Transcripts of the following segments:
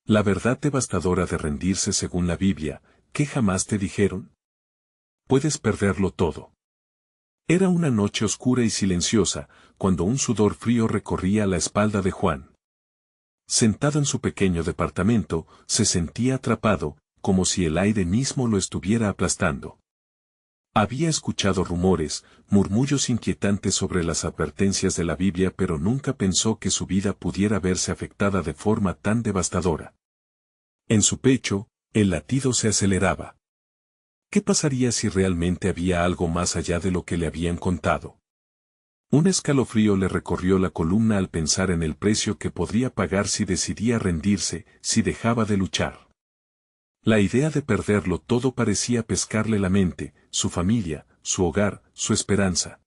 La verdad devastadora de rendirse según la Biblia, ¿qué jamás te dijeron? Puedes perderlo todo. Era una noche oscura y silenciosa, cuando un sudor frío recorría la espalda de Juan. Sentado en su pequeño departamento, se sentía atrapado, como si el aire mismo lo estuviera aplastando. Había escuchado rumores, murmullos inquietantes sobre las advertencias de la Biblia, pero nunca pensó que su vida pudiera verse afectada de forma tan devastadora. En su pecho, el latido se aceleraba. ¿Qué pasaría si realmente había algo más allá de lo que le habían contado? Un escalofrío le recorrió la columna al pensar en el precio que podría pagar si decidía rendirse, si dejaba de luchar. La idea de perderlo todo parecía pescarle la mente, su familia, su hogar, su esperanza.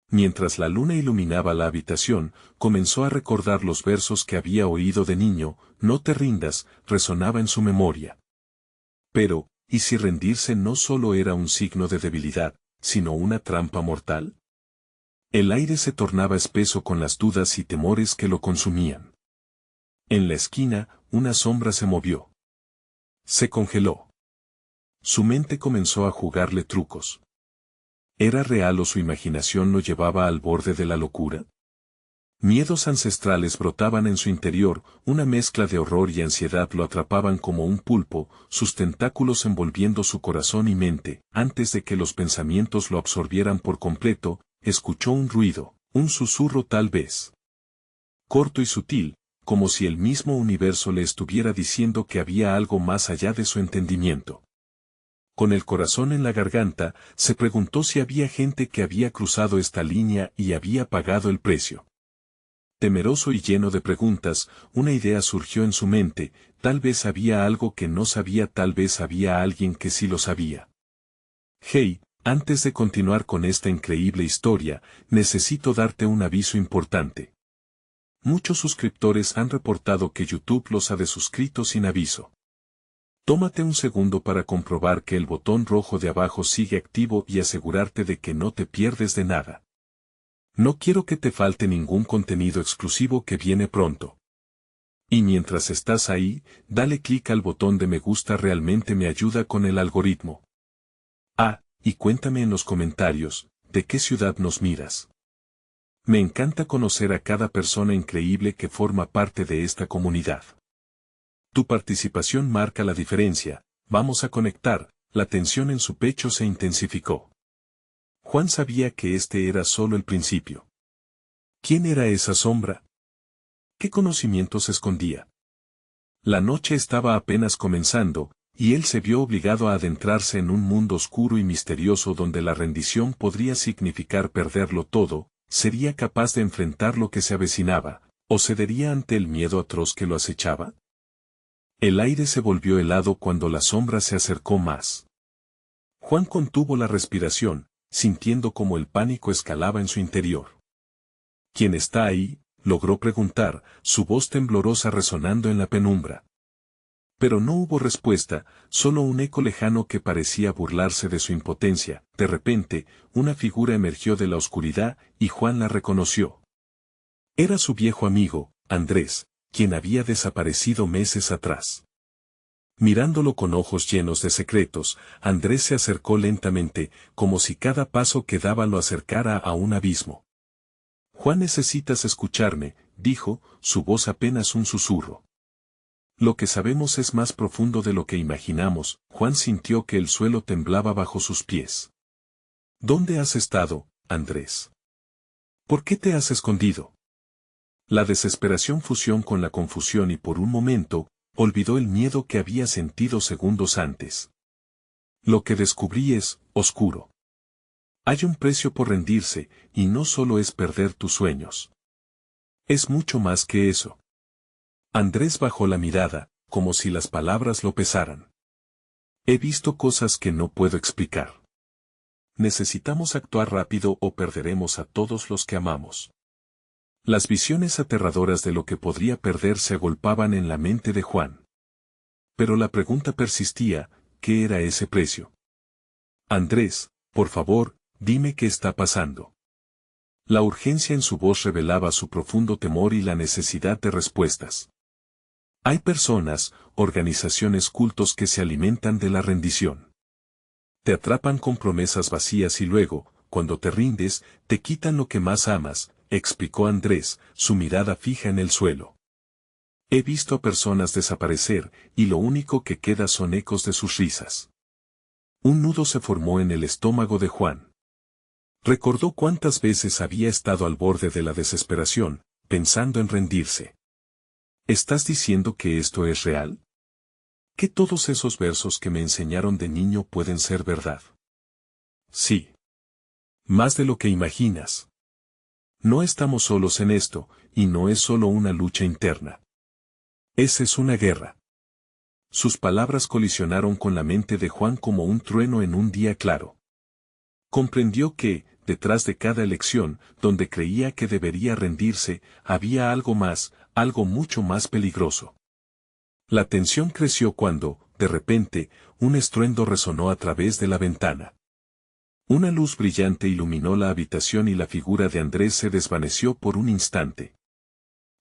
Mientras la luna iluminaba la habitación, comenzó a recordar los versos que había oído de niño. No te rindas, resonaba en su memoria. Pero, ¿y si rendirse no solo era un signo de debilidad, sino una trampa mortal? El aire se tornaba espeso con las dudas y temores que lo consumían. En la esquina, una sombra se movió. Se congeló. Su mente comenzó a jugarle trucos. ¿Era real o su imaginación lo llevaba al borde de la locura? Miedos ancestrales brotaban en su interior, una mezcla de horror y ansiedad lo atrapaban como un pulpo, sus tentáculos envolviendo su corazón y mente. Antes de que los pensamientos lo absorbieran por completo, escuchó un ruido, un susurro tal vez. Corto y sutil, como si el mismo universo le estuviera diciendo que había algo más allá de su entendimiento. Con el corazón en la garganta, se preguntó si había gente que había cruzado esta línea y había pagado el precio. Temeroso y lleno de preguntas, una idea surgió en su mente, tal vez había algo que no sabía, tal vez había alguien que sí lo sabía. Hey, antes de continuar con esta increíble historia, necesito darte un aviso importante. Muchos suscriptores han reportado que YouTube los ha desuscrito sin aviso. Tómate un segundo para comprobar que el botón rojo de abajo sigue activo y asegurarte de que no te pierdes de nada. No quiero que te falte ningún contenido exclusivo que viene pronto. Y mientras estás ahí, dale clic al botón de me gusta, realmente me ayuda con el algoritmo. Ah, y cuéntame en los comentarios, ¿de qué ciudad nos miras? Me encanta conocer a cada persona increíble que forma parte de esta comunidad. Tu participación marca la diferencia. Vamos a conectar. La tensión en su pecho se intensificó. Juan sabía que este era solo el principio. ¿Quién era esa sombra? ¿Qué conocimientos escondía? La noche estaba apenas comenzando, y él se vio obligado a adentrarse en un mundo oscuro y misterioso donde la rendición podría significar perderlo todo. ¿Sería capaz de enfrentar lo que se avecinaba, o cedería ante el miedo atroz que lo acechaba? El aire se volvió helado cuando la sombra se acercó más. Juan contuvo la respiración, sintiendo como el pánico escalaba en su interior. ¿Quién está ahí?, logró preguntar, su voz temblorosa resonando en la penumbra. Pero no hubo respuesta, solo un eco lejano que parecía burlarse de su impotencia. De repente, una figura emergió de la oscuridad, y Juan la reconoció. Era su viejo amigo, Andrés, quien había desaparecido meses atrás. Mirándolo con ojos llenos de secretos, Andrés se acercó lentamente, como si cada paso que daba lo acercara a un abismo. Juan, necesitas escucharme, dijo, su voz apenas un susurro. Lo que sabemos es más profundo de lo que imaginamos. Juan sintió que el suelo temblaba bajo sus pies. ¿Dónde has estado, Andrés? ¿Por qué te has escondido? La desesperación fusió con la confusión y por un momento, olvidó el miedo que había sentido segundos antes. Lo que descubrí es oscuro. Hay un precio por rendirse, y no solo es perder tus sueños. Es mucho más que eso. Andrés bajó la mirada, como si las palabras lo pesaran. He visto cosas que no puedo explicar. Necesitamos actuar rápido o perderemos a todos los que amamos. Las visiones aterradoras de lo que podría perder se agolpaban en la mente de Juan. Pero la pregunta persistía, ¿qué era ese precio? Andrés, por favor, dime qué está pasando. La urgencia en su voz revelaba su profundo temor y la necesidad de respuestas. Hay personas, organizaciones, cultos que se alimentan de la rendición. Te atrapan con promesas vacías y luego, cuando te rindes, te quitan lo que más amas, explicó Andrés, su mirada fija en el suelo. He visto a personas desaparecer, y lo único que queda son ecos de sus risas. Un nudo se formó en el estómago de Juan. Recordó cuántas veces había estado al borde de la desesperación, pensando en rendirse. ¿Estás diciendo que esto es real? ¿Que todos esos versos que me enseñaron de niño pueden ser verdad? Sí. Más de lo que imaginas. No estamos solos en esto, y no es solo una lucha interna. Es una guerra. Sus palabras colisionaron con la mente de Juan como un trueno en un día claro. Comprendió que, detrás de cada elección, donde creía que debería rendirse, había algo más, algo mucho más peligroso. La tensión creció cuando, de repente, un estruendo resonó a través de la ventana. Una luz brillante iluminó la habitación y la figura de Andrés se desvaneció por un instante.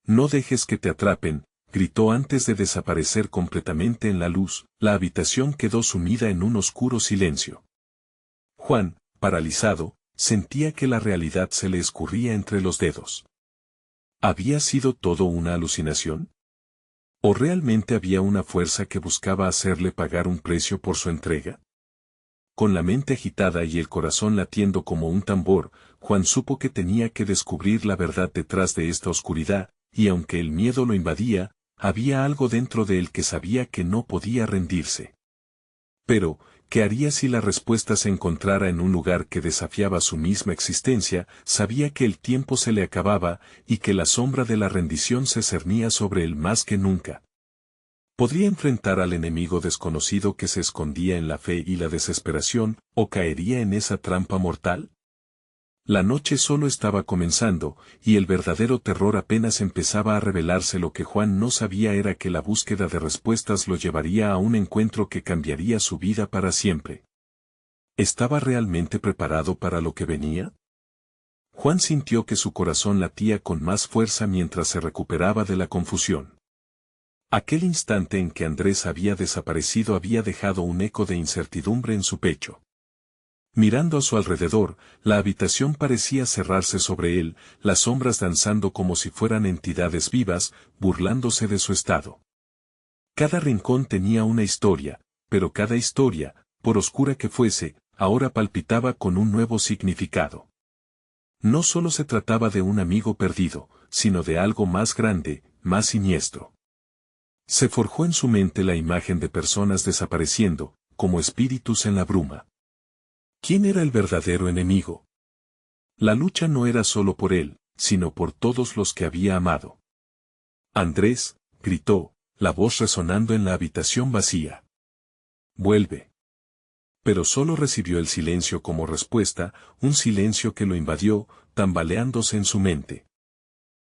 No dejes que te atrapen, gritó antes de desaparecer completamente en la luz. La habitación quedó sumida en un oscuro silencio. Juan, paralizado, sentía que la realidad se le escurría entre los dedos. ¿Había sido todo una alucinación? ¿O realmente había una fuerza que buscaba hacerle pagar un precio por su entrega? Con la mente agitada y el corazón latiendo como un tambor, Juan supo que tenía que descubrir la verdad detrás de esta oscuridad, y aunque el miedo lo invadía, había algo dentro de él que sabía que no podía rendirse. Pero, ¿qué haría si la respuesta se encontrara en un lugar que desafiaba su misma existencia? Sabía que el tiempo se le acababa, y que la sombra de la rendición se cernía sobre él más que nunca. ¿Podría enfrentar al enemigo desconocido que se escondía en la fe y la desesperación, o caería en esa trampa mortal? La noche solo estaba comenzando, y el verdadero terror apenas empezaba a revelarse. Lo que Juan no sabía era que la búsqueda de respuestas lo llevaría a un encuentro que cambiaría su vida para siempre. ¿Estaba realmente preparado para lo que venía? Juan sintió que su corazón latía con más fuerza mientras se recuperaba de la confusión. Aquel instante en que Andrés había desaparecido había dejado un eco de incertidumbre en su pecho. Mirando a su alrededor, la habitación parecía cerrarse sobre él, las sombras danzando como si fueran entidades vivas, burlándose de su estado. Cada rincón tenía una historia, pero cada historia, por oscura que fuese, ahora palpitaba con un nuevo significado. No solo se trataba de un amigo perdido, sino de algo más grande, más siniestro. Se forjó en su mente la imagen de personas desapareciendo, como espíritus en la bruma. ¿Quién era el verdadero enemigo? La lucha no era solo por él, sino por todos los que había amado. Andrés, gritó, la voz resonando en la habitación vacía. Vuelve. Pero solo recibió el silencio como respuesta, un silencio que lo invadió, tambaleándose en su mente.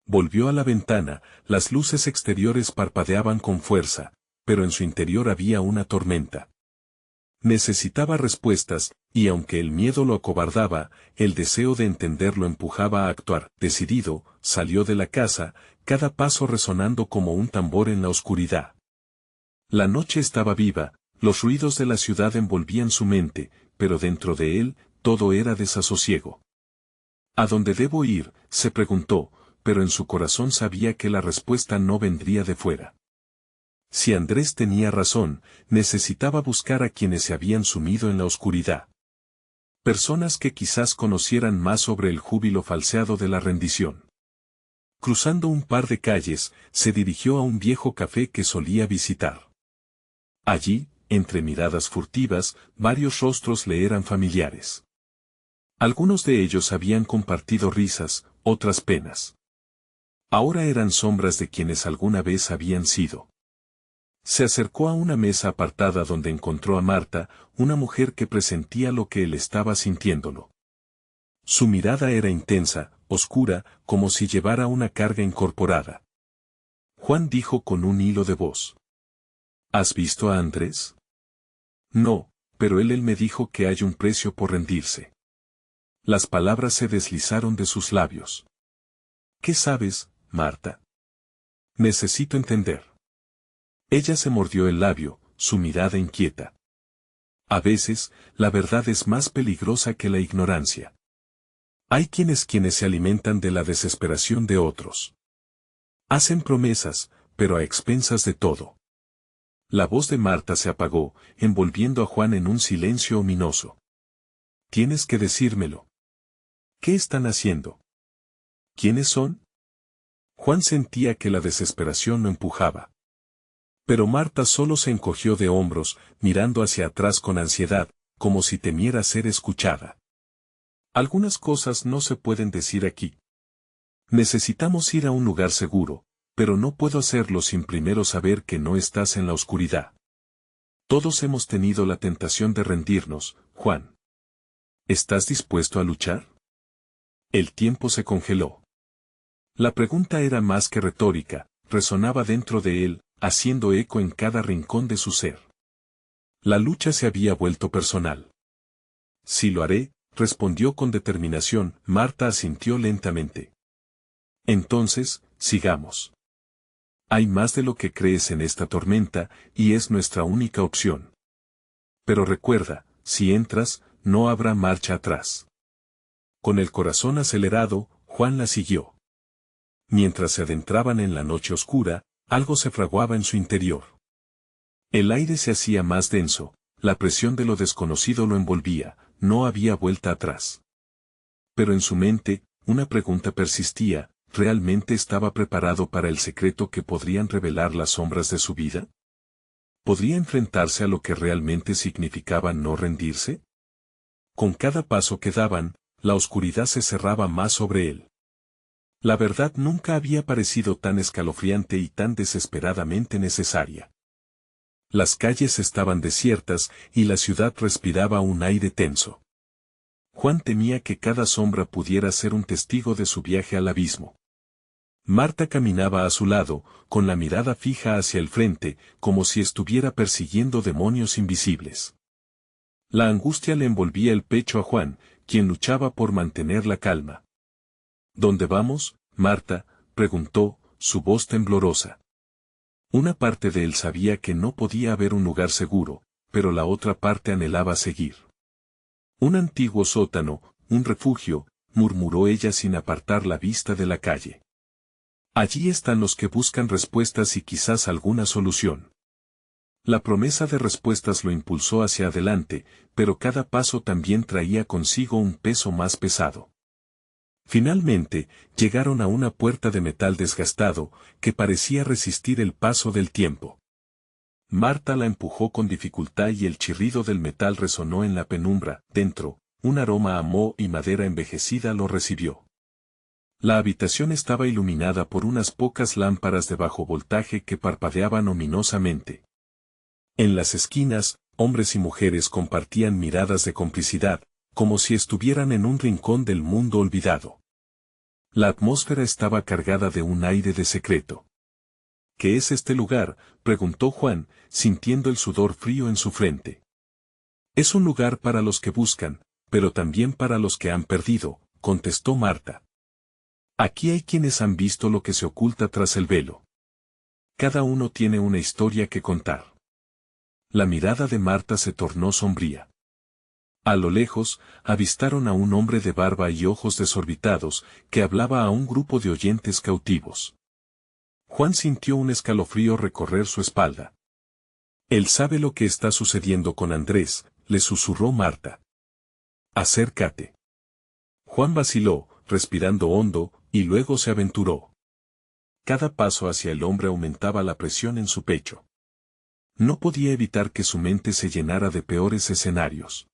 Volvió a la ventana, las luces exteriores parpadeaban con fuerza, pero en su interior había una tormenta. Necesitaba respuestas, y aunque el miedo lo acobardaba, el deseo de entender lo empujaba a actuar. Decidido, salió de la casa, cada paso resonando como un tambor en la oscuridad. La noche estaba viva, los ruidos de la ciudad envolvían su mente, pero dentro de él, todo era desasosiego. ¿A dónde debo ir?, se preguntó, pero en su corazón sabía que la respuesta no vendría de fuera. Si Andrés tenía razón, necesitaba buscar a quienes se habían sumido en la oscuridad. Personas que quizás conocieran más sobre el júbilo falseado de la rendición. Cruzando un par de calles, se dirigió a un viejo café que solía visitar. Allí, entre miradas furtivas, varios rostros le eran familiares. Algunos de ellos habían compartido risas, otras penas. Ahora eran sombras de quienes alguna vez habían sido. Se acercó a una mesa apartada donde encontró a Marta, una mujer que presentía lo que él estaba sintiéndolo. Su mirada era intensa, oscura, como si llevara una carga incorporada. Juan dijo con un hilo de voz. ¿Has visto a Andrés? No, pero él me dijo que hay un precio por rendirse. Las palabras se deslizaron de sus labios. ¿Qué sabes, Marta? Necesito entender. Ella se mordió el labio, su mirada inquieta. A veces, la verdad es más peligrosa que la ignorancia. Hay quienes se alimentan de la desesperación de otros. Hacen promesas, pero a expensas de todo. La voz de Marta se apagó, envolviendo a Juan en un silencio ominoso. Tienes que decírmelo. ¿Qué están haciendo? ¿Quiénes son? Juan sentía que la desesperación lo empujaba. Pero Marta solo se encogió de hombros, mirando hacia atrás con ansiedad, como si temiera ser escuchada. Algunas cosas no se pueden decir aquí. Necesitamos ir a un lugar seguro, pero no puedo hacerlo sin primero saber que no estás en la oscuridad. Todos hemos tenido la tentación de rendirnos, Juan. ¿Estás dispuesto a luchar? El tiempo se congeló. La pregunta era más que retórica, resonaba dentro de él, haciendo eco en cada rincón de su ser. La lucha se había vuelto personal. Sí lo haré, respondió con determinación. Marta asintió lentamente. Entonces, sigamos. Hay más de lo que crees en esta tormenta, y es nuestra única opción. Pero recuerda, si entras, no habrá marcha atrás. Con el corazón acelerado, Juan la siguió. Mientras se adentraban en la noche oscura, algo se fraguaba en su interior. El aire se hacía más denso, la presión de lo desconocido lo envolvía, no había vuelta atrás. Pero en su mente, una pregunta persistía: ¿realmente estaba preparado para el secreto que podrían revelar las sombras de su vida? ¿Podría enfrentarse a lo que realmente significaba no rendirse? Con cada paso que daban, la oscuridad se cerraba más sobre él. La verdad nunca había parecido tan escalofriante y tan desesperadamente necesaria. Las calles estaban desiertas y la ciudad respiraba un aire tenso. Juan temía que cada sombra pudiera ser un testigo de su viaje al abismo. Marta caminaba a su lado, con la mirada fija hacia el frente, como si estuviera persiguiendo demonios invisibles. La angustia le envolvía el pecho a Juan, quien luchaba por mantener la calma. ¿Dónde vamos, Marta?, preguntó, su voz temblorosa. Una parte de él sabía que no podía haber un lugar seguro, pero la otra parte anhelaba seguir. Un antiguo sótano, un refugio, murmuró ella sin apartar la vista de la calle. Allí están los que buscan respuestas y quizás alguna solución. La promesa de respuestas lo impulsó hacia adelante, pero cada paso también traía consigo un peso más pesado. Finalmente, llegaron a una puerta de metal desgastado, que parecía resistir el paso del tiempo. Marta la empujó con dificultad y el chirrido del metal resonó en la penumbra. Dentro, un aroma a moho y madera envejecida lo recibió. La habitación estaba iluminada por unas pocas lámparas de bajo voltaje que parpadeaban ominosamente. En las esquinas, hombres y mujeres compartían miradas de complicidad, como si estuvieran en un rincón del mundo olvidado. La atmósfera estaba cargada de un aire de secreto. ¿Qué es este lugar?, preguntó Juan, sintiendo el sudor frío en su frente. Es un lugar para los que buscan, pero también para los que han perdido, contestó Marta. Aquí hay quienes han visto lo que se oculta tras el velo. Cada uno tiene una historia que contar. La mirada de Marta se tornó sombría. A lo lejos, avistaron a un hombre de barba y ojos desorbitados, que hablaba a un grupo de oyentes cautivos. Juan sintió un escalofrío recorrer su espalda. Él sabe lo que está sucediendo con Andrés, le susurró Marta. Acércate. Juan vaciló, respirando hondo, y luego se aventuró. Cada paso hacia el hombre aumentaba la presión en su pecho. No podía evitar que su mente se llenara de peores escenarios.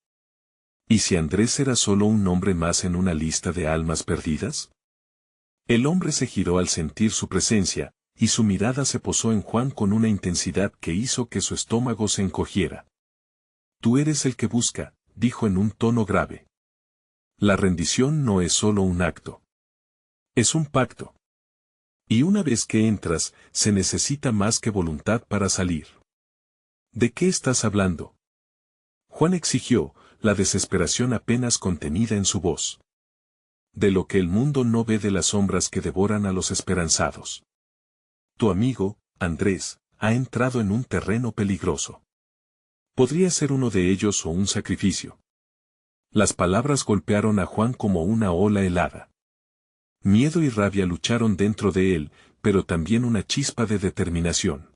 ¿Y si Andrés era solo un nombre más en una lista de almas perdidas? El hombre se giró al sentir su presencia, y su mirada se posó en Juan con una intensidad que hizo que su estómago se encogiera. Tú eres el que busca, dijo en un tono grave. La rendición no es solo un acto. Es un pacto. Y una vez que entras, se necesita más que voluntad para salir. ¿De qué estás hablando? Juan exigió, la desesperación apenas contenida en su voz. De lo que el mundo no ve, de las sombras que devoran a los esperanzados. Tu amigo, Andrés, ha entrado en un terreno peligroso. Podría ser uno de ellos o un sacrificio. Las palabras golpearon a Juan como una ola helada. Miedo y rabia lucharon dentro de él, pero también una chispa de determinación.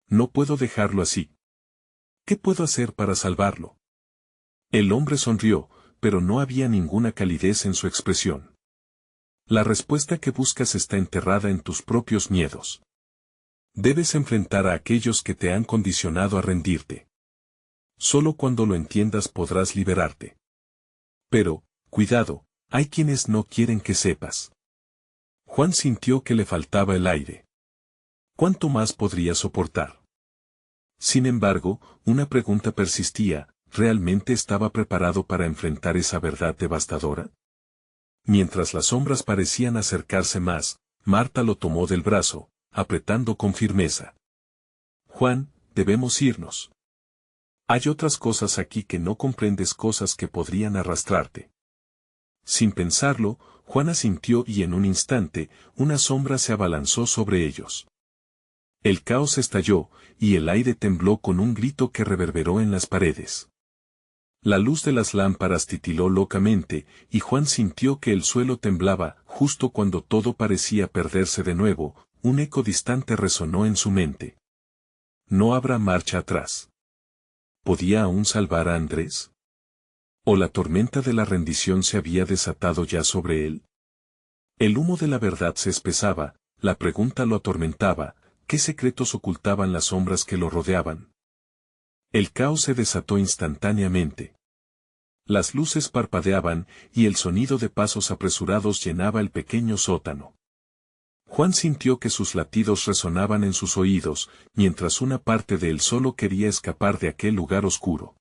No puedo dejarlo así. ¿Qué puedo hacer para salvarlo? El hombre sonrió, pero no había ninguna calidez en su expresión. La respuesta que buscas está enterrada en tus propios miedos. Debes enfrentar a aquellos que te han condicionado a rendirte. Solo cuando lo entiendas podrás liberarte. Pero, cuidado, hay quienes no quieren que sepas. Juan sintió que le faltaba el aire. ¿Cuánto más podría soportar? Sin embargo, una pregunta persistía: ¿realmente estaba preparado para enfrentar esa verdad devastadora? Mientras las sombras parecían acercarse más, Marta lo tomó del brazo, apretando con firmeza. Juan, debemos irnos. Hay otras cosas aquí que no comprendes, cosas que podrían arrastrarte. Sin pensarlo, Juan asintió y en un instante, una sombra se abalanzó sobre ellos. El caos estalló, y el aire tembló con un grito que reverberó en las paredes. La luz de las lámparas titiló locamente, y Juan sintió que el suelo temblaba. Justo cuando todo parecía perderse de nuevo, un eco distante resonó en su mente. No habrá marcha atrás. ¿Podía aún salvar a Andrés? ¿O la tormenta de la rendición se había desatado ya sobre él? El humo de la verdad se espesaba, la pregunta lo atormentaba: ¿qué secretos ocultaban las sombras que lo rodeaban? El caos se desató instantáneamente. Las luces parpadeaban, y el sonido de pasos apresurados llenaba el pequeño sótano. Juan sintió que sus latidos resonaban en sus oídos, mientras una parte de él solo quería escapar de aquel lugar oscuro.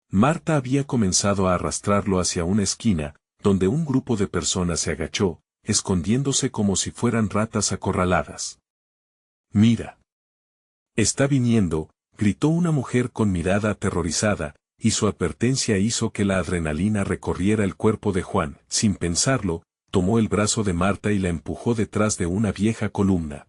Marta había comenzado a arrastrarlo hacia una esquina, donde un grupo de personas se agachó, escondiéndose como si fueran ratas acorraladas. «Mira. Está viniendo», gritó una mujer con mirada aterrorizada, y su advertencia hizo que la adrenalina recorriera el cuerpo de Juan. Sin pensarlo, tomó el brazo de Marta y la empujó detrás de una vieja columna.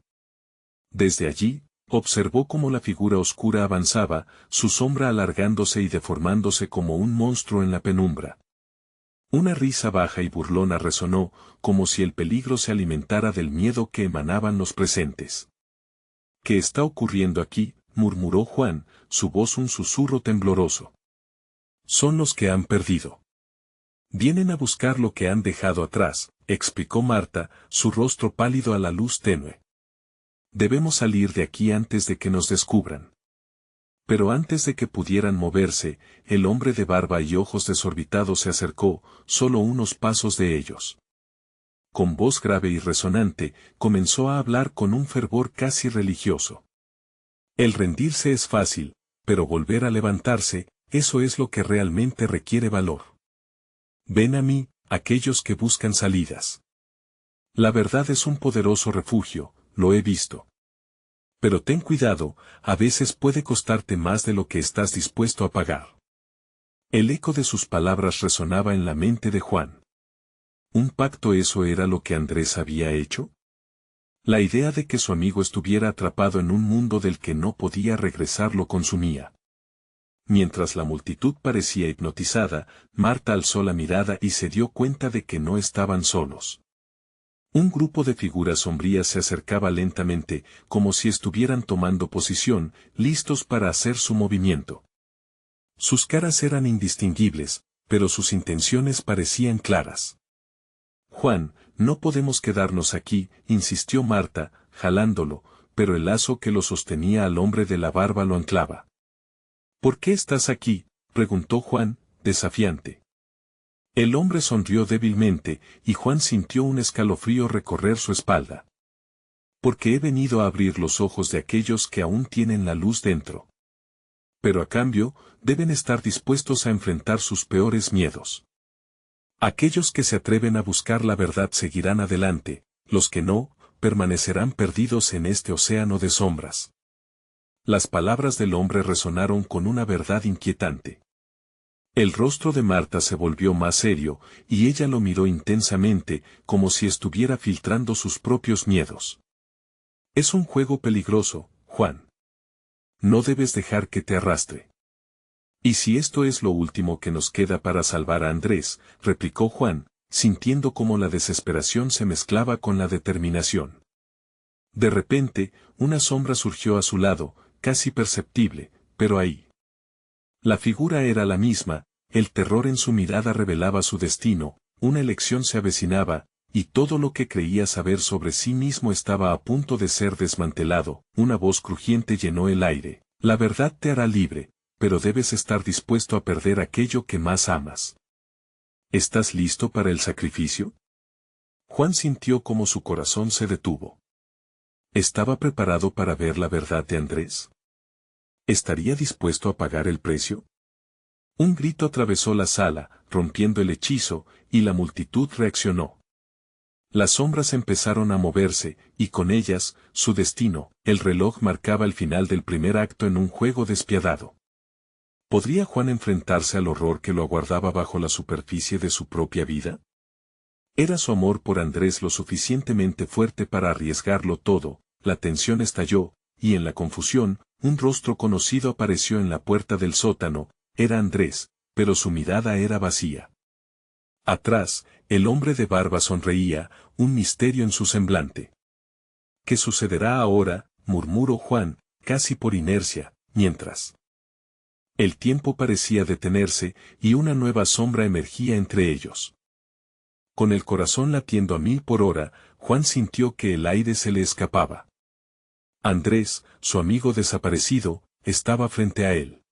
Desde allí, observó cómo la figura oscura avanzaba, su sombra alargándose y deformándose como un monstruo en la penumbra. Una risa baja y burlona resonó, como si el peligro se alimentara del miedo que emanaban los presentes. «¿Qué está ocurriendo aquí?», murmuró Juan, su voz un susurro tembloroso. «Son los que han perdido. Vienen a buscar lo que han dejado atrás», explicó Marta, su rostro pálido a la luz tenue. «Debemos salir de aquí antes de que nos descubran». Pero antes de que pudieran moverse, el hombre de barba y ojos desorbitados se acercó, solo unos pasos de ellos. Con voz grave y resonante, comenzó a hablar con un fervor casi religioso. «El rendirse es fácil, pero volver a levantarse, eso es lo que realmente requiere valor. Ven a mí, aquellos que buscan salidas. La verdad es un poderoso refugio, lo he visto. Pero ten cuidado, a veces puede costarte más de lo que estás dispuesto a pagar». El eco de sus palabras resonaba en la mente de Juan. ¿Un pacto? ¿Eso era lo que Andrés había hecho? La idea de que su amigo estuviera atrapado en un mundo del que no podía regresar lo consumía. Mientras la multitud parecía hipnotizada, Marta alzó la mirada y se dio cuenta de que no estaban solos. Un grupo de figuras sombrías se acercaba lentamente, como si estuvieran tomando posición, listos para hacer su movimiento. Sus caras eran indistinguibles, pero sus intenciones parecían claras. «Juan, no podemos quedarnos aquí», insistió Marta, jalándolo, pero el lazo que lo sostenía al hombre de la barba lo anclaba. «¿Por qué estás aquí?», preguntó Juan, desafiante. El hombre sonrió débilmente, y Juan sintió un escalofrío recorrer su espalda. «Porque he venido a abrir los ojos de aquellos que aún tienen la luz dentro. Pero a cambio, deben estar dispuestos a enfrentar sus peores miedos. Aquellos que se atreven a buscar la verdad seguirán adelante, los que no, permanecerán perdidos en este océano de sombras». Las palabras del hombre resonaron con una verdad inquietante. El rostro de Marta se volvió más serio, y ella lo miró intensamente, como si estuviera filtrando sus propios miedos. «Es un juego peligroso, Juan. No debes dejar que te arrastre. Y si esto es lo último que nos queda para salvar a Andrés, replicó Juan, sintiendo cómo la desesperación se mezclaba con la determinación. De repente, una sombra surgió a su lado, casi perceptible, pero ahí. La figura era la misma, el terror en su mirada revelaba su destino, una elección se avecinaba, y todo lo que creía saber sobre sí mismo estaba a punto de ser desmantelado. Una voz crujiente llenó el aire. La verdad te hará libre, pero debes estar dispuesto a perder aquello que más amas. ¿Estás listo para el sacrificio? Juan sintió como su corazón se detuvo. ¿Estaba preparado para ver la verdad de Andrés? ¿Estaría dispuesto a pagar el precio? Un grito atravesó la sala, rompiendo el hechizo, y la multitud reaccionó. Las sombras empezaron a moverse, y con ellas, su destino. El reloj marcaba el final del primer acto en un juego despiadado. ¿Podría Juan enfrentarse al horror que lo aguardaba bajo la superficie de su propia vida? ¿Era su amor por Andrés lo suficientemente fuerte para arriesgarlo todo? La tensión estalló, y en la confusión, un rostro conocido apareció en la puerta del sótano. Era Andrés, pero su mirada era vacía. Atrás, el hombre de barba sonreía, un misterio en su semblante. ¿Qué sucederá ahora?, murmuró Juan, casi por inercia, mientras. El tiempo parecía detenerse, y una nueva sombra emergía entre ellos. Con el corazón latiendo a 1000 por hora, Juan sintió que el aire se le escapaba. Andrés, su amigo desaparecido, estaba frente a él.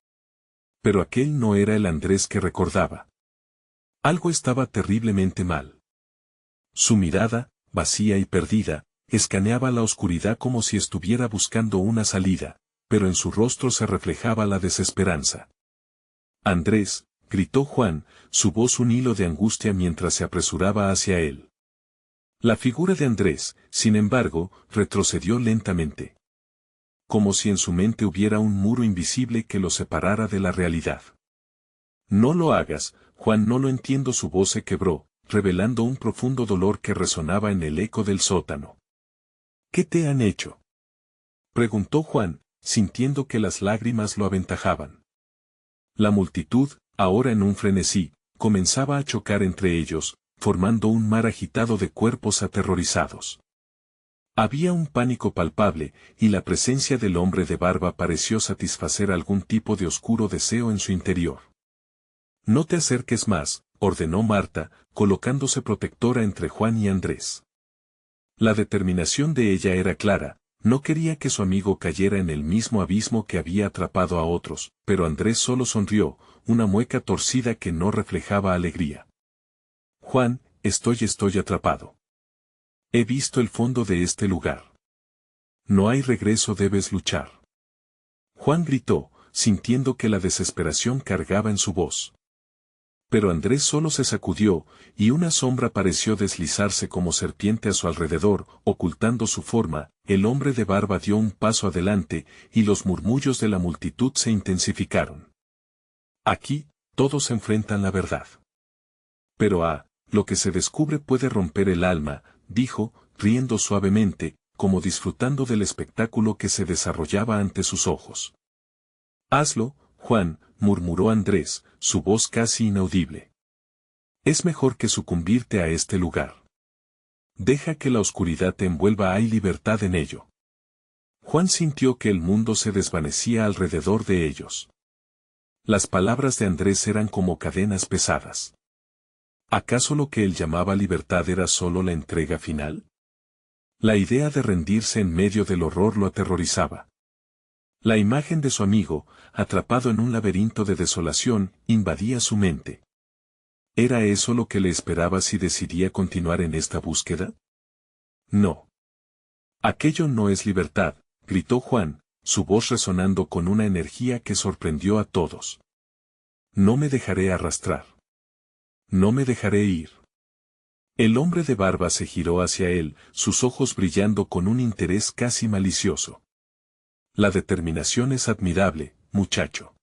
Pero aquel no era el Andrés que recordaba. Algo estaba terriblemente mal. Su mirada, vacía y perdida, escaneaba la oscuridad como si estuviera buscando una salida, pero en su rostro se reflejaba la desesperanza. Andrés, gritó Juan, su voz un hilo de angustia mientras se apresuraba hacia él. La figura de Andrés, sin embargo, retrocedió lentamente. Como si en su mente hubiera un muro invisible que lo separara de la realidad. No lo hagas, Juan, no lo entiendo. Su voz se quebró, revelando un profundo dolor que resonaba en el eco del sótano. ¿Qué te han hecho?, preguntó Juan, sintiendo que las lágrimas lo aventajaban. La multitud, ahora en un frenesí, comenzaba a chocar entre ellos, formando un mar agitado de cuerpos aterrorizados. Había un pánico palpable, y la presencia del hombre de barba pareció satisfacer algún tipo de oscuro deseo en su interior. No te acerques más, ordenó Marta, colocándose protectora entre Juan y Andrés. La determinación de ella era clara, no quería que su amigo cayera en el mismo abismo que había atrapado a otros, pero Andrés solo sonrió, una mueca torcida que no reflejaba alegría. Juan, estoy atrapado. He visto el fondo de este lugar. No hay regreso, debes luchar. Juan gritó, sintiendo que la desesperación cargaba en su voz. Pero Andrés solo se sacudió, y una sombra pareció deslizarse como serpiente a su alrededor, ocultando su forma. El hombre de barba dio un paso adelante, y los murmullos de la multitud se intensificaron. Aquí, todos enfrentan la verdad. Pero lo que se descubre puede romper el alma, dijo, riendo suavemente, como disfrutando del espectáculo que se desarrollaba ante sus ojos. Hazlo, Juan, murmuró Andrés, su voz casi inaudible. Es mejor que sucumbirte a este lugar. Deja que la oscuridad te envuelva, hay libertad en ello. Juan sintió que el mundo se desvanecía alrededor de ellos. Las palabras de Andrés eran como cadenas pesadas. ¿Acaso lo que él llamaba libertad era solo la entrega final? La idea de rendirse en medio del horror lo aterrorizaba. La imagen de su amigo, atrapado en un laberinto de desolación, invadía su mente. ¿Era eso lo que le esperaba si decidía continuar en esta búsqueda? No. Aquello no es libertad, gritó Juan, su voz resonando con una energía que sorprendió a todos. No me dejaré arrastrar. No me dejaré ir. El hombre de barba se giró hacia él, sus ojos brillando con un interés casi malicioso. La determinación es admirable, muchacho.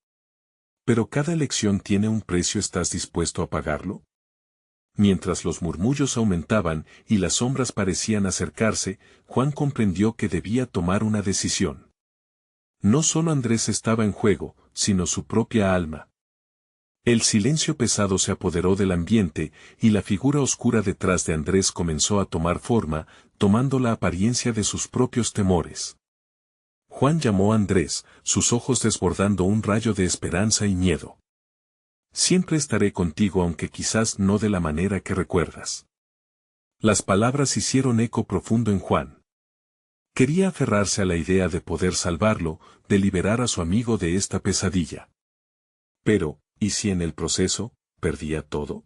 Pero cada elección tiene un precio, ¿estás dispuesto a pagarlo? Mientras los murmullos aumentaban y las sombras parecían acercarse, Juan comprendió que debía tomar una decisión. No solo Andrés estaba en juego, sino su propia alma. El silencio pesado se apoderó del ambiente, y la figura oscura detrás de Andrés comenzó a tomar forma, tomando la apariencia de sus propios temores. Juan llamó a Andrés, sus ojos desbordando un rayo de esperanza y miedo. Siempre estaré contigo aunque quizás no de la manera que recuerdas. Las palabras hicieron eco profundo en Juan. Quería aferrarse a la idea de poder salvarlo, de liberar a su amigo de esta pesadilla. Pero, ¿y si en el proceso, perdía todo?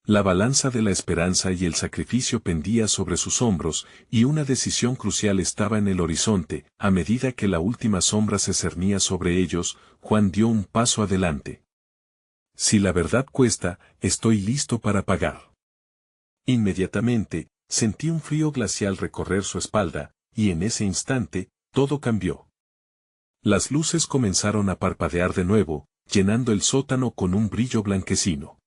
La balanza de la esperanza y el sacrificio pendía sobre sus hombros, y una decisión crucial estaba en el horizonte. A medida que la última sombra se cernía sobre ellos, Juan dio un paso adelante. Si la verdad cuesta, estoy listo para pagar. Inmediatamente, sentí un frío glacial recorrer su espalda, y en ese instante, todo cambió. Las luces comenzaron a parpadear de nuevo, llenando el sótano con un brillo blanquecino.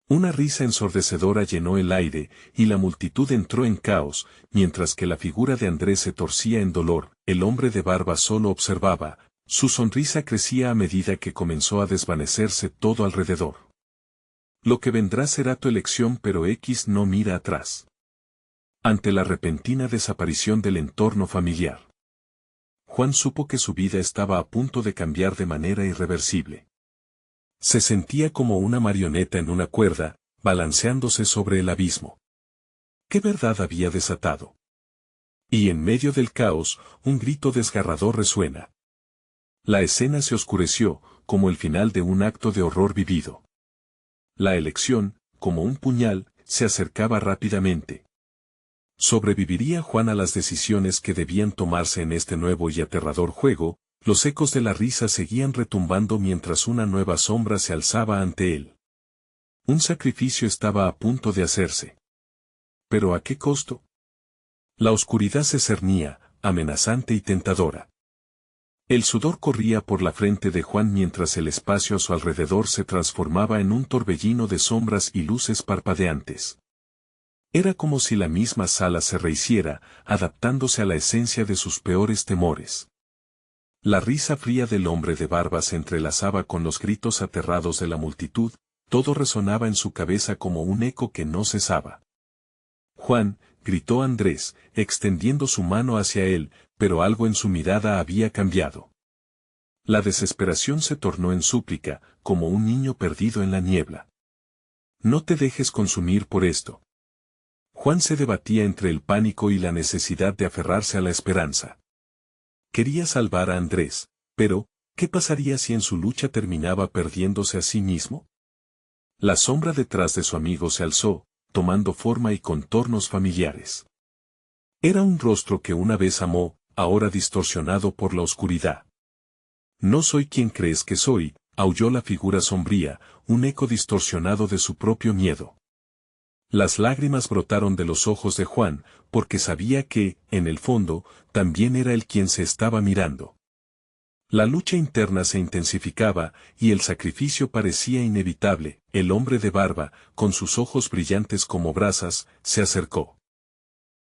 Una risa ensordecedora llenó el aire, y la multitud entró en caos, mientras que la figura de Andrés se torcía en dolor. El hombre de barba solo observaba, su sonrisa crecía a medida que comenzó a desvanecerse todo alrededor. Lo que vendrá será tu elección, pero X no mira atrás. Ante la repentina desaparición del entorno familiar, Juan supo que su vida estaba a punto de cambiar de manera irreversible. Se sentía como una marioneta en una cuerda, balanceándose sobre el abismo. ¿Qué verdad había desatado? Y en medio del caos, un grito desgarrador resuena. La escena se oscureció, como el final de un acto de horror vivido. La elección, como un puñal, se acercaba rápidamente. ¿Sobreviviría Juan a las decisiones que debían tomarse en este nuevo y aterrador juego? Los ecos de la risa seguían retumbando mientras una nueva sombra se alzaba ante él. Un sacrificio estaba a punto de hacerse. ¿Pero a qué costo? La oscuridad se cernía, amenazante y tentadora. El sudor corría por la frente de Juan mientras el espacio a su alrededor se transformaba en un torbellino de sombras y luces parpadeantes. Era como si la misma sala se rehiciera, adaptándose a la esencia de sus peores temores. La risa fría del hombre de barba se entrelazaba con los gritos aterrados de la multitud, todo resonaba en su cabeza como un eco que no cesaba. Juan, gritó Andrés, extendiendo su mano hacia él, pero algo en su mirada había cambiado. La desesperación se tornó en súplica, como un niño perdido en la niebla. No te dejes consumir por esto. Juan se debatía entre el pánico y la necesidad de aferrarse a la esperanza. Quería salvar a Andrés, pero, ¿qué pasaría si en su lucha terminaba perdiéndose a sí mismo? La sombra detrás de su amigo se alzó, tomando forma y contornos familiares. Era un rostro que una vez amó, ahora distorsionado por la oscuridad. No soy quien crees que soy, aulló la figura sombría, un eco distorsionado de su propio miedo. Las lágrimas brotaron de los ojos de Juan, porque sabía que, en el fondo, también era él quien se estaba mirando. La lucha interna se intensificaba, y el sacrificio parecía inevitable. El hombre de barba, con sus ojos brillantes como brasas, se acercó.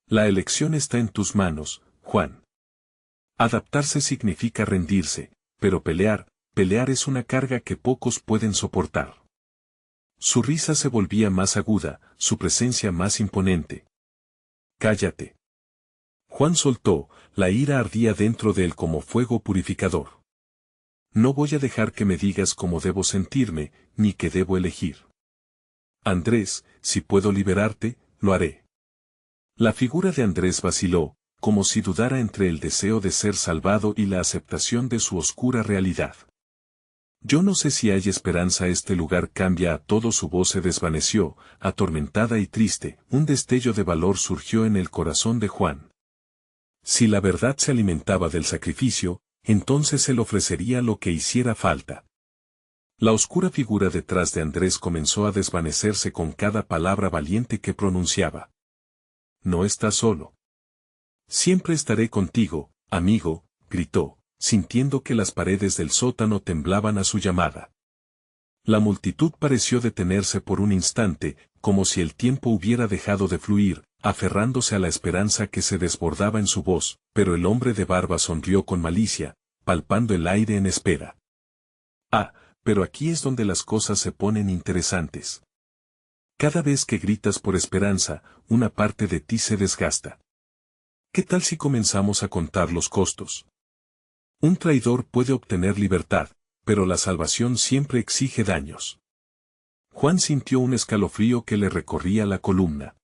La elección está en tus manos, Juan. Adaptarse significa rendirse, pero pelear es una carga que pocos pueden soportar. Su risa se volvía más aguda, su presencia más imponente. Cállate. Juan soltó, la ira ardía dentro de él como fuego purificador. No voy a dejar que me digas cómo debo sentirme, ni qué debo elegir. Andrés, si puedo liberarte, lo haré. La figura de Andrés vaciló, como si dudara entre el deseo de ser salvado y la aceptación de su oscura realidad. Yo no sé si hay esperanza. Este lugar cambia a todo. Su voz se desvaneció, atormentada y triste. Un destello de valor surgió en el corazón de Juan. Si la verdad se alimentaba del sacrificio, entonces él ofrecería lo que hiciera falta. La oscura figura detrás de Andrés comenzó a desvanecerse con cada palabra valiente que pronunciaba. No estás solo. Siempre estaré contigo, amigo, gritó, sintiendo que las paredes del sótano temblaban a su llamada. La multitud pareció detenerse por un instante, como si el tiempo hubiera dejado de fluir, aferrándose a la esperanza que se desbordaba en su voz, pero el hombre de barba sonrió con malicia. palpando el aire en espera. Ah, pero aquí es donde las cosas se ponen interesantes. Cada vez que gritas por esperanza, una parte de ti se desgasta. ¿Qué tal si comenzamos a contar los costos? Un traidor puede obtener libertad, pero la salvación siempre exige daños. Juan sintió un escalofrío que le recorría la columna.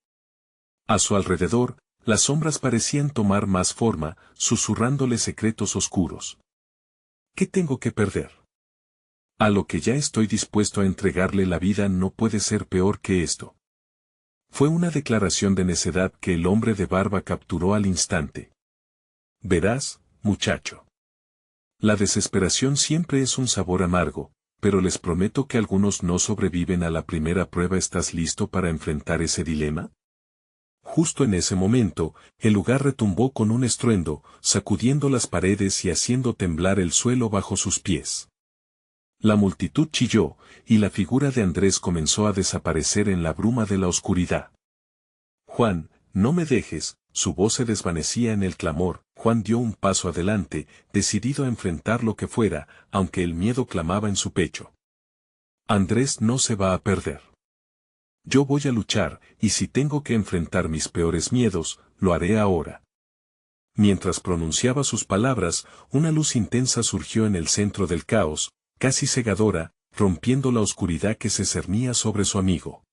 A su alrededor, las sombras parecían tomar más forma, susurrándole secretos oscuros. ¿Qué tengo que perder? A lo que ya estoy dispuesto a entregarle la vida no puede ser peor que esto. Fue una declaración de necedad que el hombre de barba capturó al instante. Verás, muchacho. La desesperación siempre es un sabor amargo, pero les prometo que algunos no sobreviven a la primera prueba. ¿Estás listo para enfrentar ese dilema? Justo en ese momento, el lugar retumbó con un estruendo, sacudiendo las paredes y haciendo temblar el suelo bajo sus pies. La multitud chilló, y la figura de Andrés comenzó a desaparecer en la bruma de la oscuridad. Juan, no me dejes, su voz se desvanecía en el clamor. Juan dio un paso adelante, decidido a enfrentar lo que fuera, aunque el miedo clamaba en su pecho. Andrés no se va a perder. Yo voy a luchar, y si tengo que enfrentar mis peores miedos, lo haré ahora. Mientras pronunciaba sus palabras, una luz intensa surgió en el centro del caos, casi cegadora, rompiendo la oscuridad que se cernía sobre su amigo.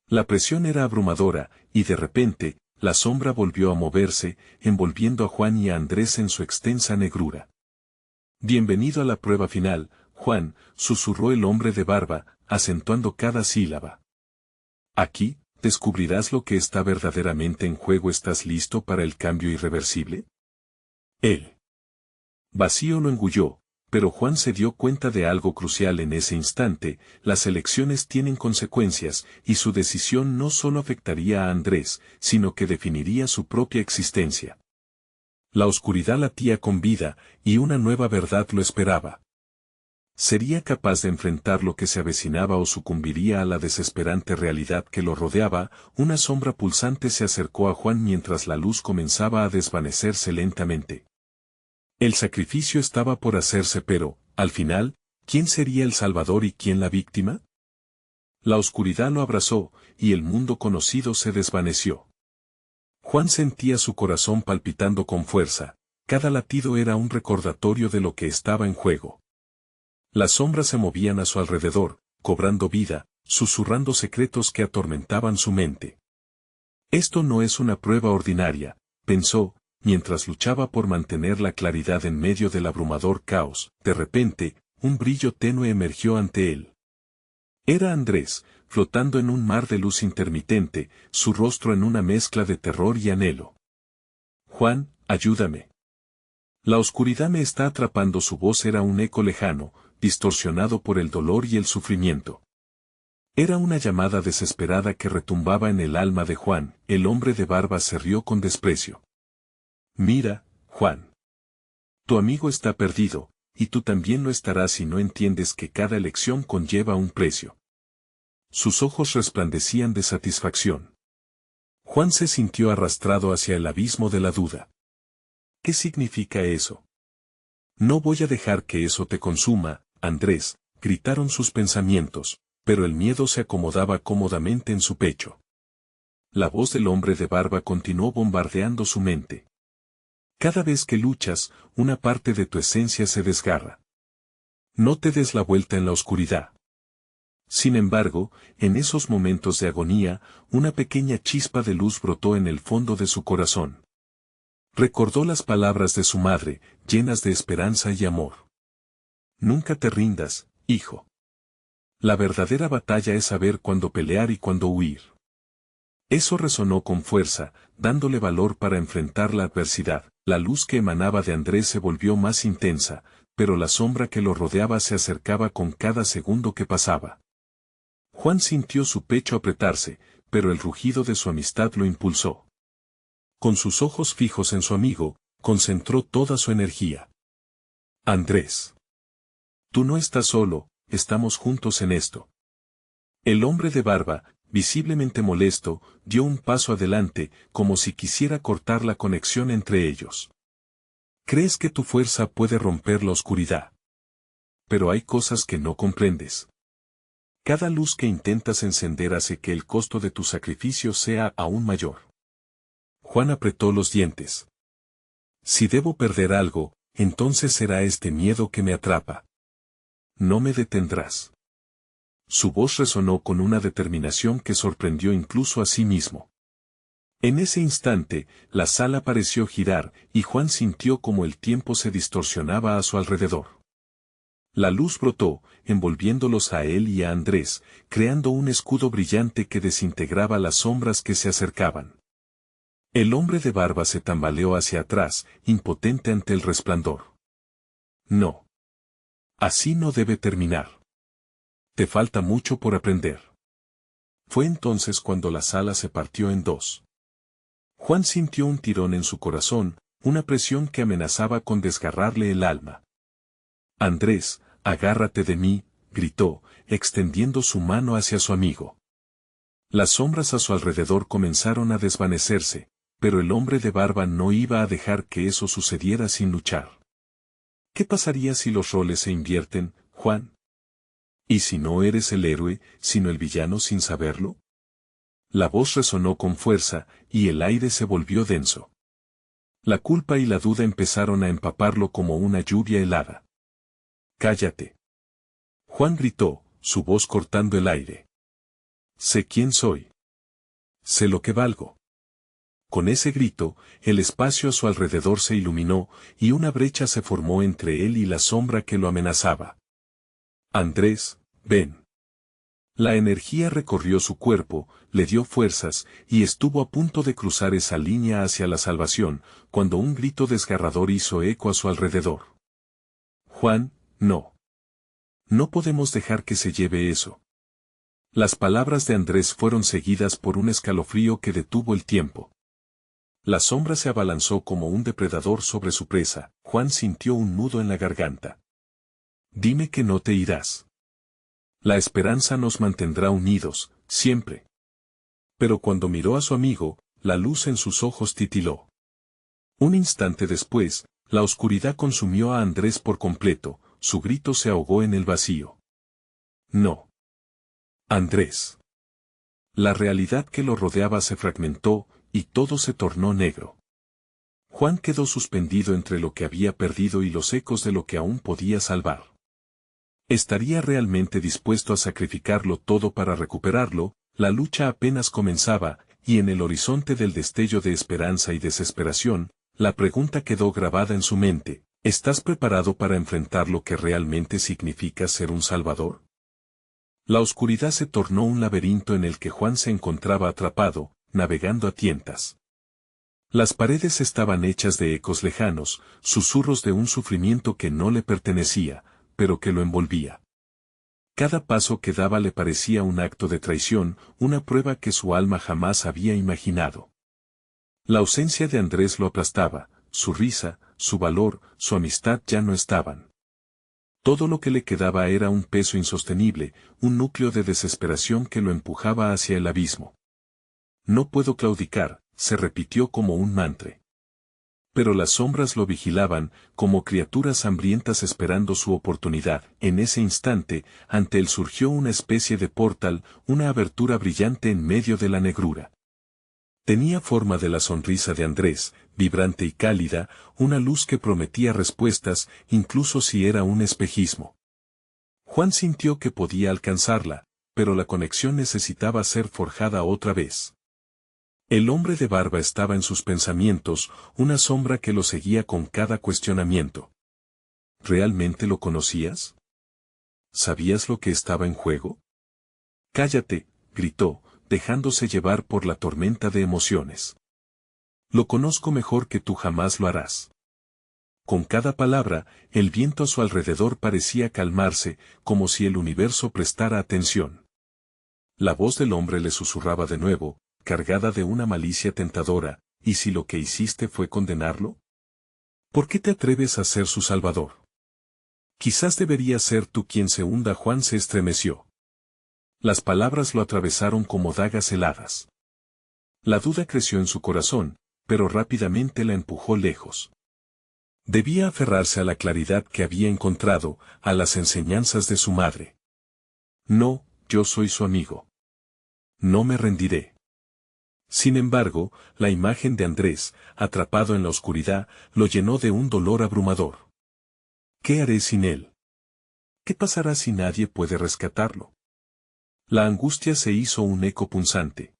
La presión era abrumadora, y de repente, la sombra volvió a moverse, envolviendo a Juan y a Andrés en su extensa negrura. Bienvenido a la prueba final, Juan, susurró el hombre de barba, acentuando cada sílaba. Aquí, descubrirás lo que está verdaderamente en juego. ¿Estás listo para el cambio irreversible? El vacío lo engulló, pero Juan se dio cuenta de algo crucial en ese instante: las elecciones tienen consecuencias, y su decisión no solo afectaría a Andrés, sino que definiría su propia existencia. La oscuridad latía con vida, y una nueva verdad lo esperaba. ¿Sería capaz de enfrentar lo que se avecinaba o sucumbiría a la desesperante realidad que lo rodeaba? Una sombra pulsante se acercó a Juan mientras la luz comenzaba a desvanecerse lentamente. El sacrificio estaba por hacerse, pero, al final, ¿quién sería el salvador y quién la víctima? La oscuridad lo abrazó, y el mundo conocido se desvaneció. Juan sentía su corazón palpitando con fuerza, cada latido era un recordatorio de lo que estaba en juego. Las sombras se movían a su alrededor, cobrando vida, susurrando secretos que atormentaban su mente. Esto no es una prueba ordinaria, pensó, mientras luchaba por mantener la claridad en medio del abrumador caos. De repente, un brillo tenue emergió ante él. Era Andrés, flotando en un mar de luz intermitente, su rostro en una mezcla de terror y anhelo. Juan, ayúdame. La oscuridad me está atrapando. Su voz era un eco lejano, distorsionado por el dolor y el sufrimiento. Era una llamada desesperada que retumbaba en el alma de Juan. El hombre de barba se rió con desprecio. Mira, Juan. Tu amigo está perdido, y tú también lo estarás si no entiendes que cada elección conlleva un precio. Sus ojos resplandecían de satisfacción. Juan se sintió arrastrado hacia el abismo de la duda. ¿Qué significa eso? No voy a dejar que eso te consuma, Andrés, gritaron sus pensamientos, pero el miedo se acomodaba cómodamente en su pecho. La voz del hombre de barba continuó bombardeando su mente. Cada vez que luchas, una parte de tu esencia se desgarra. No te des la vuelta en la oscuridad. Sin embargo, en esos momentos de agonía, una pequeña chispa de luz brotó en el fondo de su corazón. Recordó las palabras de su madre, llenas de esperanza y amor. Nunca te rindas, hijo. La verdadera batalla es saber cuándo pelear y cuándo huir. Eso resonó con fuerza, dándole valor para enfrentar la adversidad. La luz que emanaba de Andrés se volvió más intensa, pero la sombra que lo rodeaba se acercaba con cada segundo que pasaba. Juan sintió su pecho apretarse, pero el rugido de su amistad lo impulsó. Con sus ojos fijos en su amigo, concentró toda su energía. Andrés. Tú no estás solo, estamos juntos en esto. El hombre de barba, visiblemente molesto, dio un paso adelante, como si quisiera cortar la conexión entre ellos. Crees que tu fuerza puede romper la oscuridad. Pero hay cosas que no comprendes. Cada luz que intentas encender hace que el costo de tu sacrificio sea aún mayor. Juan apretó los dientes. Si debo perder algo, entonces será este miedo que me atrapa. No me detendrás. Su voz resonó con una determinación que sorprendió incluso a sí mismo. En ese instante, la sala pareció girar, y Juan sintió como el tiempo se distorsionaba a su alrededor. La luz brotó, envolviéndolos a él y a Andrés, creando un escudo brillante que desintegraba las sombras que se acercaban. El hombre de barba se tambaleó hacia atrás, impotente ante el resplandor. No. Así no debe terminar. Te falta mucho por aprender. Fue entonces cuando la sala se partió en dos. Juan sintió un tirón en su corazón, una presión que amenazaba con desgarrarle el alma. Andrés, agárrate de mí, gritó, extendiendo su mano hacia su amigo. Las sombras a su alrededor comenzaron a desvanecerse, pero el hombre de barba no iba a dejar que eso sucediera sin luchar. ¿Qué pasaría si los roles se invierten, Juan? ¿Y si no eres el héroe, sino el villano sin saberlo? La voz resonó con fuerza, y el aire se volvió denso. La culpa y la duda empezaron a empaparlo como una lluvia helada. ¡Cállate! Juan gritó, su voz cortando el aire. Sé quién soy. Sé lo que valgo. Con ese grito, el espacio a su alrededor se iluminó, y una brecha se formó entre él y la sombra que lo amenazaba. Andrés, ven. La energía recorrió su cuerpo, le dio fuerzas, y estuvo a punto de cruzar esa línea hacia la salvación, cuando un grito desgarrador hizo eco a su alrededor. Juan, no. No podemos dejar que se lleve eso. Las palabras de Andrés fueron seguidas por un escalofrío que detuvo el tiempo. La sombra se abalanzó como un depredador sobre su presa. Juan sintió un nudo en la garganta. Dime que no te irás. La esperanza nos mantendrá unidos, siempre. Pero cuando miró a su amigo, la luz en sus ojos titiló. Un instante después, la oscuridad consumió a Andrés por completo, su grito se ahogó en el vacío. No. Andrés. La realidad que lo rodeaba se fragmentó, y todo se tornó negro. Juan quedó suspendido entre lo que había perdido y los ecos de lo que aún podía salvar. ¿Estaría realmente dispuesto a sacrificarlo todo para recuperarlo? La lucha apenas comenzaba, y en el horizonte del destello de esperanza y desesperación, la pregunta quedó grabada en su mente: ¿estás preparado para enfrentar lo que realmente significa ser un salvador? La oscuridad se tornó un laberinto en el que Juan se encontraba atrapado, navegando a tientas. Las paredes estaban hechas de ecos lejanos, susurros de un sufrimiento que no le pertenecía, pero que lo envolvía. Cada paso que daba le parecía un acto de traición, una prueba que su alma jamás había imaginado. La ausencia de Andrés lo aplastaba, su risa, su valor, su amistad ya no estaban. Todo lo que le quedaba era un peso insostenible, un núcleo de desesperación que lo empujaba hacia el abismo. No puedo claudicar, se repitió como un mantra. Pero las sombras lo vigilaban, como criaturas hambrientas esperando su oportunidad. En ese instante, ante él surgió una especie de portal, una abertura brillante en medio de la negrura. Tenía forma de la sonrisa de Andrés, vibrante y cálida, una luz que prometía respuestas, incluso si era un espejismo. Juan sintió que podía alcanzarla, pero la conexión necesitaba ser forjada otra vez. El hombre de barba estaba en sus pensamientos, una sombra que lo seguía con cada cuestionamiento. ¿Realmente lo conocías? ¿Sabías lo que estaba en juego? Cállate, gritó, dejándose llevar por la tormenta de emociones. Lo conozco mejor que tú jamás lo harás. Con cada palabra, el viento a su alrededor parecía calmarse, como si el universo prestara atención. La voz del hombre le susurraba de nuevo, cargada de una malicia tentadora: ¿y si lo que hiciste fue condenarlo? ¿Por qué te atreves a ser su salvador? Quizás deberías ser tú quien se hunda. Juan se estremeció. Las palabras lo atravesaron como dagas heladas. La duda creció en su corazón, pero rápidamente la empujó lejos. Debía aferrarse a la claridad que había encontrado, a las enseñanzas de su madre. No, yo soy su amigo. No me rendiré. Sin embargo, la imagen de Andrés, atrapado en la oscuridad, lo llenó de un dolor abrumador. ¿Qué haré sin él? ¿Qué pasará si nadie puede rescatarlo? La angustia se hizo un eco punzante.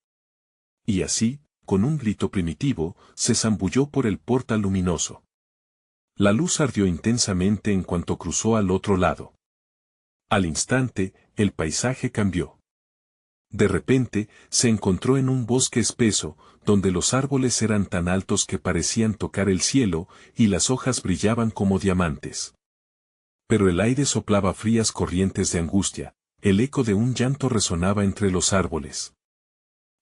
Y así, con un grito primitivo, se zambulló por el portal luminoso. La luz ardió intensamente en cuanto cruzó al otro lado. Al instante, el paisaje cambió. De repente, se encontró en un bosque espeso, donde los árboles eran tan altos que parecían tocar el cielo, y las hojas brillaban como diamantes. Pero el aire soplaba frías corrientes de angustia, el eco de un llanto resonaba entre los árboles.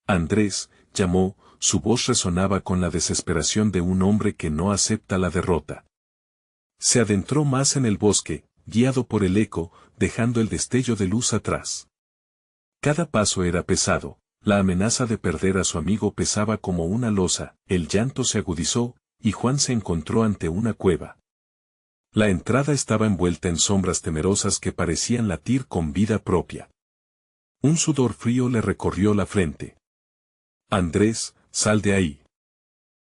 Andrés, llamó, su voz resonaba con la desesperación de un hombre que no acepta la derrota. Se adentró más en el bosque, guiado por el eco, dejando el destello de luz atrás. Cada paso era pesado, la amenaza de perder a su amigo pesaba como una losa, el llanto se agudizó, y Juan se encontró ante una cueva. La entrada estaba envuelta en sombras temerosas que parecían latir con vida propia. Un sudor frío le recorrió la frente. Andrés, sal de ahí.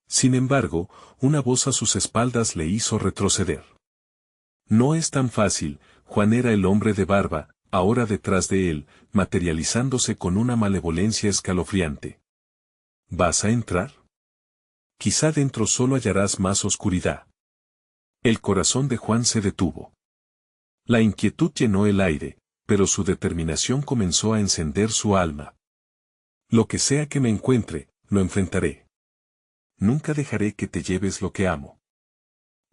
Sin embargo, una voz a sus espaldas le hizo retroceder. No es tan fácil, Juan era el hombre de barba, ahora detrás de él, materializándose con una malevolencia escalofriante. ¿Vas a entrar? Quizá dentro solo hallarás más oscuridad. El corazón de Juan se detuvo. La inquietud llenó el aire, pero su determinación comenzó a encender su alma. Lo que sea que me encuentre, lo enfrentaré. Nunca dejaré que te lleves lo que amo.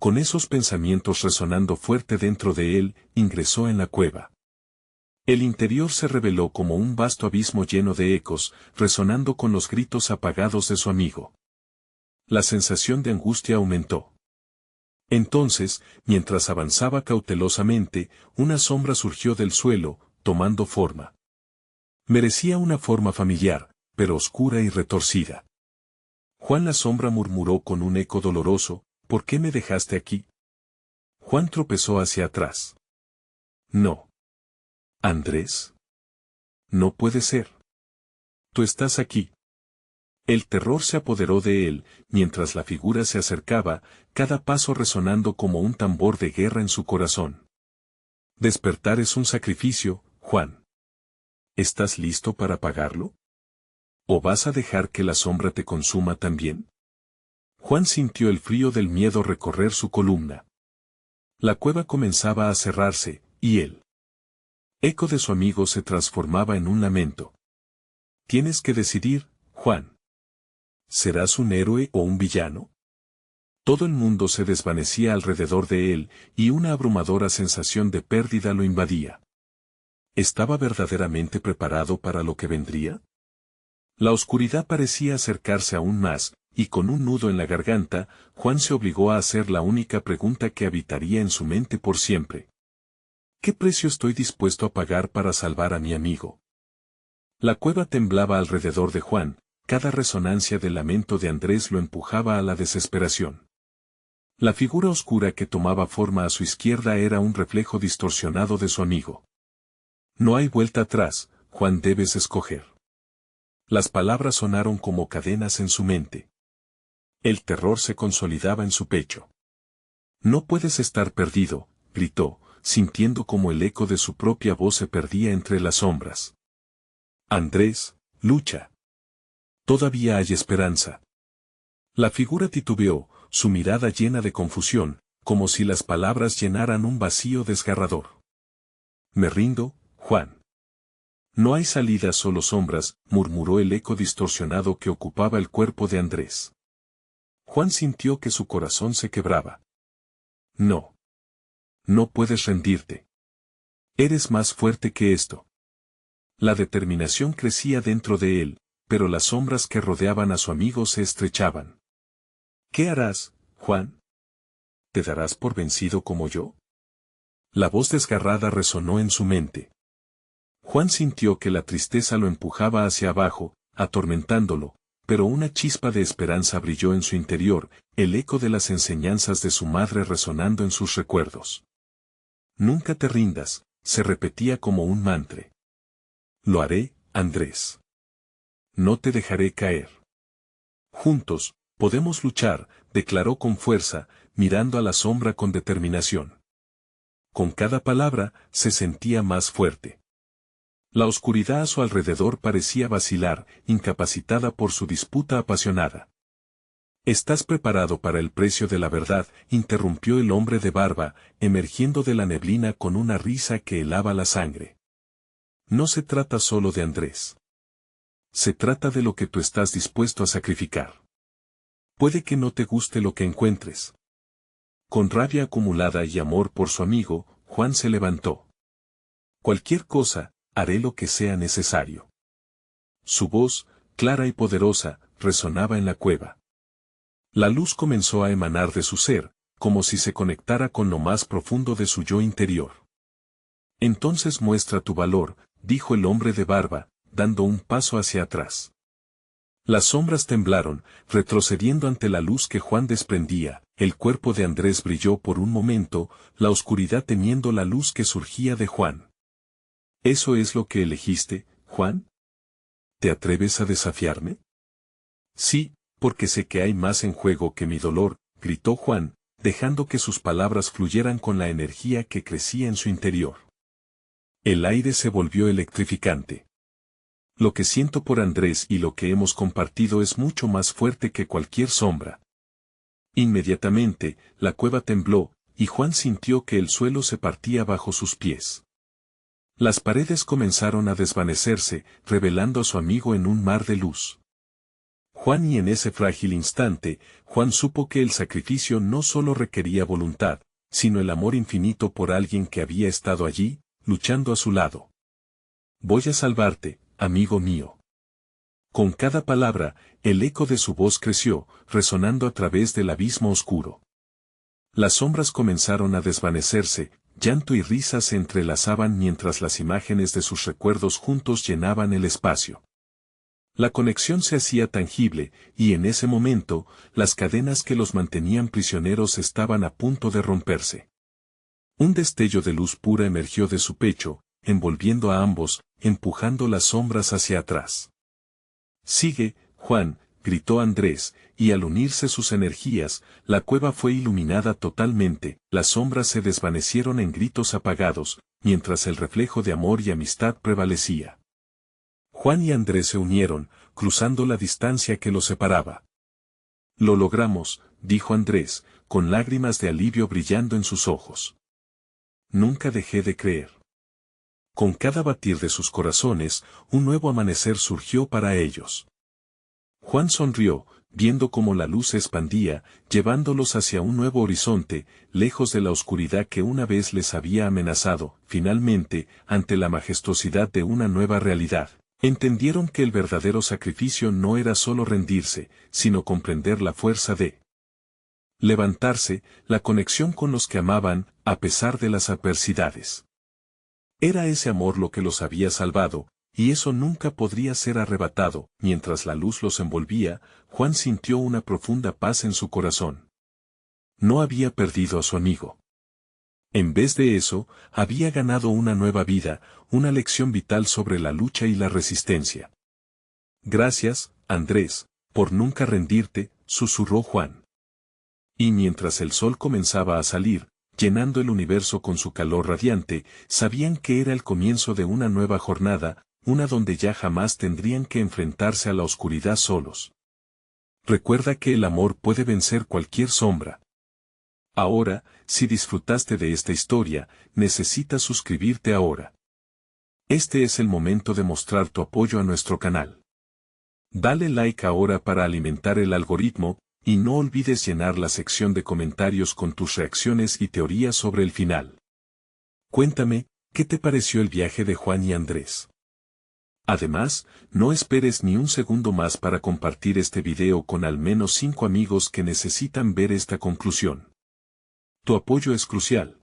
Con esos pensamientos resonando fuerte dentro de él, ingresó en la cueva. El interior se reveló como un vasto abismo lleno de ecos, resonando con los gritos apagados de su amigo. La sensación de angustia aumentó. Entonces, mientras avanzaba cautelosamente, una sombra surgió del suelo, tomando forma. Merecía una forma familiar, pero oscura y retorcida. Juan la sombra murmuró con un eco doloroso, ¿por qué me dejaste aquí? Juan tropezó hacia atrás. No. ¿Andrés? No puede ser. Tú estás aquí. El terror se apoderó de él, mientras la figura se acercaba, cada paso resonando como un tambor de guerra en su corazón. Despertar es un sacrificio, Juan. ¿Estás listo para pagarlo? ¿O vas a dejar que la sombra te consuma también? Juan sintió el frío del miedo recorrer su columna. La cueva comenzaba a cerrarse, y el eco de su amigo se transformaba en un lamento. Tienes que decidir, Juan. ¿Serás un héroe o un villano? Todo el mundo se desvanecía alrededor de él, y una abrumadora sensación de pérdida lo invadía. ¿Estaba verdaderamente preparado para lo que vendría? La oscuridad parecía acercarse aún más, y con un nudo en la garganta, Juan se obligó a hacer la única pregunta que habitaría en su mente por siempre. ¿Qué precio estoy dispuesto a pagar para salvar a mi amigo? La cueva temblaba alrededor de Juan, cada resonancia del lamento de Andrés lo empujaba a la desesperación. La figura oscura que tomaba forma a su izquierda era un reflejo distorsionado de su amigo. No hay vuelta atrás, Juan, debes escoger. Las palabras sonaron como cadenas en su mente. El terror se consolidaba en su pecho. No puedes estar perdido, gritó, sintiendo como el eco de su propia voz se perdía entre las sombras. Andrés, lucha. Todavía hay esperanza. La figura titubeó, su mirada llena de confusión, como si las palabras llenaran un vacío desgarrador. Me rindo, Juan. No hay salida, solo sombras, murmuró el eco distorsionado que ocupaba el cuerpo de Andrés. Juan sintió que su corazón se quebraba. No. No puedes rendirte. Eres más fuerte que esto. La determinación crecía dentro de él, pero las sombras que rodeaban a su amigo se estrechaban. ¿Qué harás, Juan? ¿Te darás por vencido como yo? La voz desgarrada resonó en su mente. Juan sintió que la tristeza lo empujaba hacia abajo, atormentándolo, pero una chispa de esperanza brilló en su interior, el eco de las enseñanzas de su madre resonando en sus recuerdos. Nunca te rindas, se repetía como un mantra. Lo haré, Andrés. No te dejaré caer. Juntos, podemos luchar, declaró con fuerza, mirando a la sombra con determinación. Con cada palabra, se sentía más fuerte. La oscuridad a su alrededor parecía vacilar, incapacitada por su disputa apasionada. ¿Estás preparado para el precio de la verdad?, interrumpió el hombre de barba, emergiendo de la neblina con una risa que helaba la sangre. No se trata solo de Andrés. Se trata de lo que tú estás dispuesto a sacrificar. Puede que no te guste lo que encuentres. Con rabia acumulada y amor por su amigo, Juan se levantó. Cualquier cosa, haré lo que sea necesario. Su voz, clara y poderosa, resonaba en la cueva. La luz comenzó a emanar de su ser, como si se conectara con lo más profundo de su yo interior. Entonces muestra tu valor, dijo el hombre de barba, dando un paso hacia atrás. Las sombras temblaron, retrocediendo ante la luz que Juan desprendía, el cuerpo de Andrés brilló por un momento, la oscuridad temiendo la luz que surgía de Juan. ¿Eso es lo que elegiste, Juan? ¿Te atreves a desafiarme? Sí, porque sé que hay más en juego que mi dolor, gritó Juan, dejando que sus palabras fluyeran con la energía que crecía en su interior. El aire se volvió electrificante. Lo que siento por Andrés y lo que hemos compartido es mucho más fuerte que cualquier sombra. Inmediatamente, la cueva tembló, y Juan sintió que el suelo se partía bajo sus pies. Las paredes comenzaron a desvanecerse, revelando a su amigo en un mar de luz. Juan, y en ese frágil instante, Juan supo que el sacrificio no solo requería voluntad, sino el amor infinito por alguien que había estado allí, luchando a su lado. Voy a salvarte, amigo mío. Con cada palabra, el eco de su voz creció, resonando a través del abismo oscuro. Las sombras comenzaron a desvanecerse, llanto y risas se entrelazaban mientras las imágenes de sus recuerdos juntos llenaban el espacio. La conexión se hacía tangible, y en ese momento, las cadenas que los mantenían prisioneros estaban a punto de romperse. Un destello de luz pura emergió de su pecho, envolviendo a ambos, empujando las sombras hacia atrás. Sigue, Juan, gritó Andrés, y al unirse sus energías, la cueva fue iluminada totalmente, las sombras se desvanecieron en gritos apagados, mientras el reflejo de amor y amistad prevalecía. Juan y Andrés se unieron, cruzando la distancia que los separaba. Lo logramos, dijo Andrés, con lágrimas de alivio brillando en sus ojos. Nunca dejé de creer. Con cada batir de sus corazones, un nuevo amanecer surgió para ellos. Juan sonrió, viendo cómo la luz se expandía, llevándolos hacia un nuevo horizonte, lejos de la oscuridad que una vez les había amenazado. Finalmente, ante la majestuosidad de una nueva realidad, entendieron que el verdadero sacrificio no era solo rendirse, sino comprender la fuerza de levantarse, la conexión con los que amaban, a pesar de las adversidades. Era ese amor lo que los había salvado, y eso nunca podría ser arrebatado. Mientras la luz los envolvía, Juan sintió una profunda paz en su corazón. No había perdido a su amigo. En vez de eso, había ganado una nueva vida, una lección vital sobre la lucha y la resistencia. Gracias, Andrés, por nunca rendirte, susurró Juan. Y mientras el sol comenzaba a salir, llenando el universo con su calor radiante, sabían que era el comienzo de una nueva jornada, una donde ya jamás tendrían que enfrentarse a la oscuridad solos. Recuerda que el amor puede vencer cualquier sombra. Ahora, si disfrutaste de esta historia, necesitas suscribirte ahora. Este es el momento de mostrar tu apoyo a nuestro canal. Dale like ahora para alimentar el algoritmo, y no olvides llenar la sección de comentarios con tus reacciones y teorías sobre el final. Cuéntame, ¿qué te pareció el viaje de Juan y Andrés? Además, no esperes ni un segundo más para compartir este video con al menos 5 amigos que necesitan ver esta conclusión. Tu apoyo es crucial.